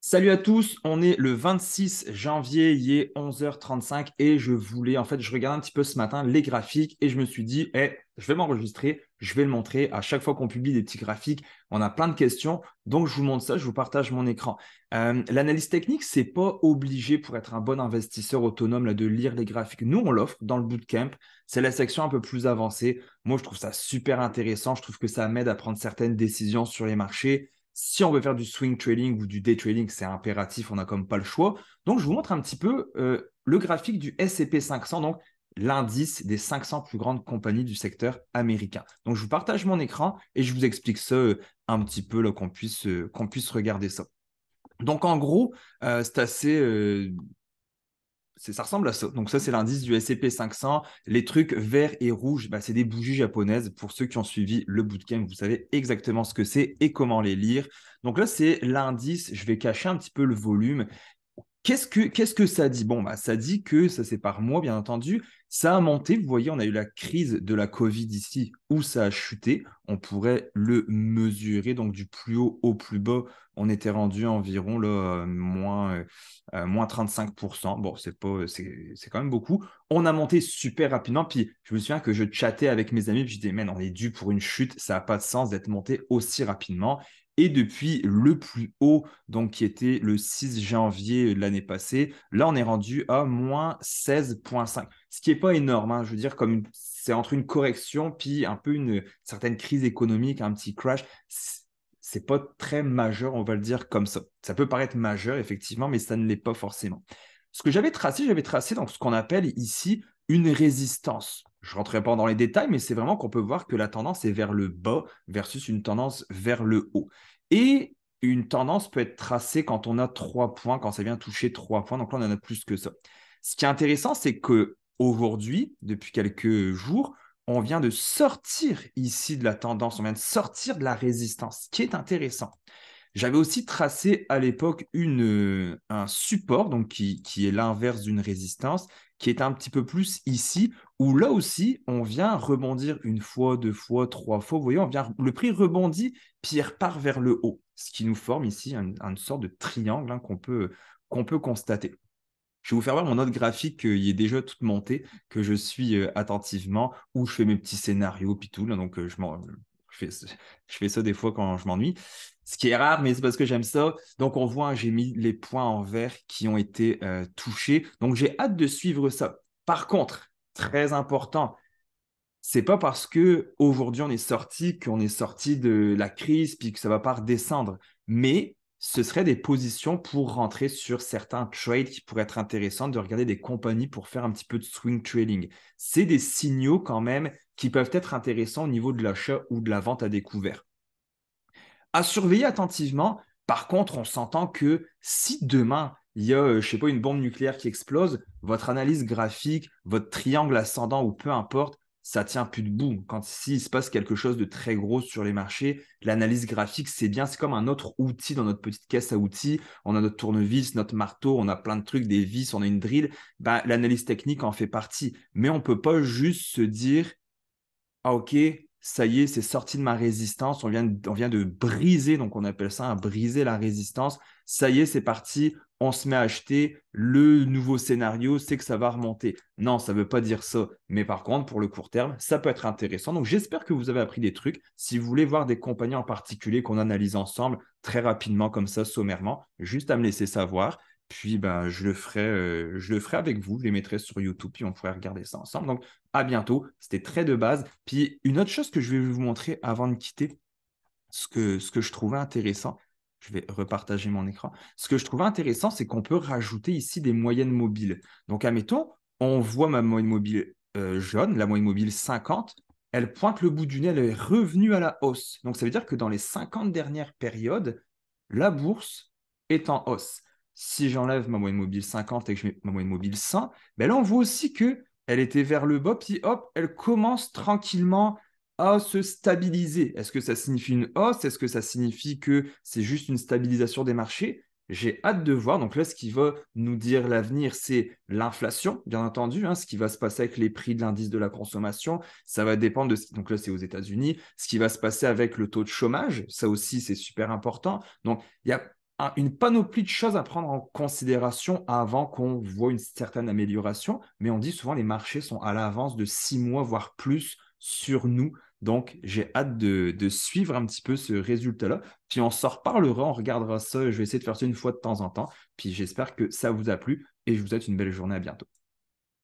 Salut à tous, on est le 26 janvier, il est 11h35 et je regardais un petit peu ce matin les graphiques et je me suis dit, je vais m'enregistrer, je vais le montrer. À chaque fois qu'on publie des petits graphiques, on a plein de questions, donc je vous montre ça, je vous partage mon écran. L'analyse technique, c'est pas obligé pour être un bon investisseur autonome là, de lire les graphiques. Nous, on l'offre dans le bootcamp, c'est la section un peu plus avancée. Moi, je trouve ça super intéressant, je trouve que ça m'aide à prendre certaines décisions sur les marchés. Si on veut faire du swing trading ou du day trading, c'est impératif, on n'a comme pas le choix. Donc, je vous montre un petit peu le graphique du S&P 500, donc l'indice des 500 plus grandes compagnies du secteur américain. Donc, je vous partage mon écran et je vous explique ça un petit peu, là, qu'on puisse regarder ça. Donc, en gros, c'est assez, ça ressemble à ça. Donc ça, c'est l'indice du S&P 500. Les trucs verts et rouges, bah, c'est des bougies japonaises. Pour ceux qui ont suivi le bootcamp, vous savez exactement ce que c'est et comment les lire. Donc là, c'est l'indice. Je vais cacher un petit peu le volume. Qu'est-ce que ça dit? Bon, bah, ça dit que, ça c'est par mois, bien entendu, ça a monté. Vous voyez, on a eu la crise de la Covid ici où ça a chuté. On pourrait le mesurer. Donc, du plus haut au plus bas, on était rendu environ là, moins 35%. Bon, c'est quand même beaucoup. On a monté super rapidement. Puis, je me souviens que je chattais avec mes amis. Puis, je disais, man, on est dû pour une chute. Ça n'a pas de sens d'être monté aussi rapidement. Et depuis le plus haut, donc qui était le 6 janvier de l'année passée, là, on est rendu à moins 16,5. Ce qui n'est pas énorme, hein. Je veux dire, c'est entre une correction puis un peu une certaine crise économique, un petit crash. C'est pas très majeur, on va le dire comme ça. Ça peut paraître majeur, effectivement, mais ça ne l'est pas forcément. Ce que j'avais tracé donc ce qu'on appelle ici une résistance. Je ne rentrerai pas dans les détails, mais c'est vraiment qu'on peut voir que la tendance est vers le bas versus une tendance vers le haut. Et une tendance peut être tracée quand on a 3 points, quand ça vient toucher 3 points. Donc là, on en a plus que ça. Ce qui est intéressant, c'est que aujourd'hui, depuis quelques jours, on vient de sortir ici de la tendance, on vient de sortir de la résistance, ce qui est intéressant. J'avais aussi tracé à l'époque un support, donc qui est l'inverse d'une résistance, qui est un petit peu plus ici, où là aussi, on vient rebondir une fois, deux fois, trois fois. Vous voyez, le prix rebondit, puis il repart vers le haut, ce qui nous forme ici une sorte de triangle hein, qu'on peut constater. Je vais vous faire voir mon autre graphique qui est déjà toute montée, que je suis attentivement, où je fais mes petits scénarios, puis tout. Là, donc, je fais ça des fois quand je m'ennuie. Ce qui est rare, mais c'est parce que j'aime ça. Donc, on voit, j'ai mis les points en vert qui ont été touchés. Donc, j'ai hâte de suivre ça. Par contre, très important, c'est pas parce que aujourd'hui on est sorti qu'on est sorti de la crise puis que ça va pas redescendre. Mais ce serait des positions pour rentrer sur certains trades qui pourraient être intéressants, de regarder des compagnies pour faire un petit peu de swing trading. C'est des signaux quand même qui peuvent être intéressants au niveau de l'achat ou de la vente à découvert. À surveiller attentivement. Par contre, on s'entend que si demain, il y a, je sais pas, une bombe nucléaire qui explose, votre analyse graphique, votre triangle ascendant ou peu importe, ça tient plus debout. Quand s'il se passe quelque chose de très gros sur les marchés, l'analyse graphique, c'est bien, c'est comme un autre outil dans notre petite caisse à outils. On a notre tournevis, notre marteau, on a plein de trucs, des vis, on a une drill. Ben, l'analyse technique en fait partie. Mais on peut pas juste se dire, ah ok, ça y est, c'est sorti de ma résistance, on vient de briser, donc on appelle ça un briser la résistance. Ça y est, c'est parti, on se met à acheter. Le nouveau scénario, c'est que ça va remonter. Non, ça ne veut pas dire ça. Mais par contre, pour le court terme, ça peut être intéressant. Donc j'espère que vous avez appris des trucs. Si vous voulez voir des compagnies en particulier qu'on analyse ensemble, très rapidement, comme ça, sommairement, juste à me laisser savoir. Puis ben, je le ferai avec vous, je les mettrai sur YouTube, puis on pourrait regarder ça ensemble. Donc à bientôt. C'était très de base. Puis une autre chose que je vais vous montrer avant de quitter, ce que je trouvais intéressant, je vais repartager mon écran. Ce que je trouvais intéressant, c'est qu'on peut rajouter ici des moyennes mobiles. Donc, admettons, on voit ma moyenne mobile jaune, la moyenne mobile 50, elle pointe le bout du nez, elle est revenue à la hausse. Donc, ça veut dire que dans les 50 dernières périodes, la bourse est en hausse. Si j'enlève ma moyenne mobile 50 et que je mets ma moyenne mobile 100, ben là, on voit aussi que elle était vers le bas, puis hop, elle commence tranquillement à se stabiliser. Est-ce que ça signifie une hausse? Est-ce que ça signifie que c'est juste une stabilisation des marchés? J'ai hâte de voir. Donc là, ce qui va nous dire l'avenir, c'est l'inflation, bien entendu, hein, ce qui va se passer avec les prix de l'indice de la consommation. Ça va dépendre de ce qui... Donc là, c'est aux États-Unis. Ce qui va se passer avec le taux de chômage, ça aussi, c'est super important. Donc, il y a une panoplie de choses à prendre en considération avant qu'on voit une certaine amélioration. Mais on dit souvent les marchés sont à l'avance de 6 mois, voire plus sur nous. Donc, j'ai hâte de suivre un petit peu ce résultat-là. Puis on s'en reparlera, on regardera ça. Je vais essayer de faire ça une fois de temps en temps. Puis j'espère que ça vous a plu et je vous souhaite une belle journée. À bientôt.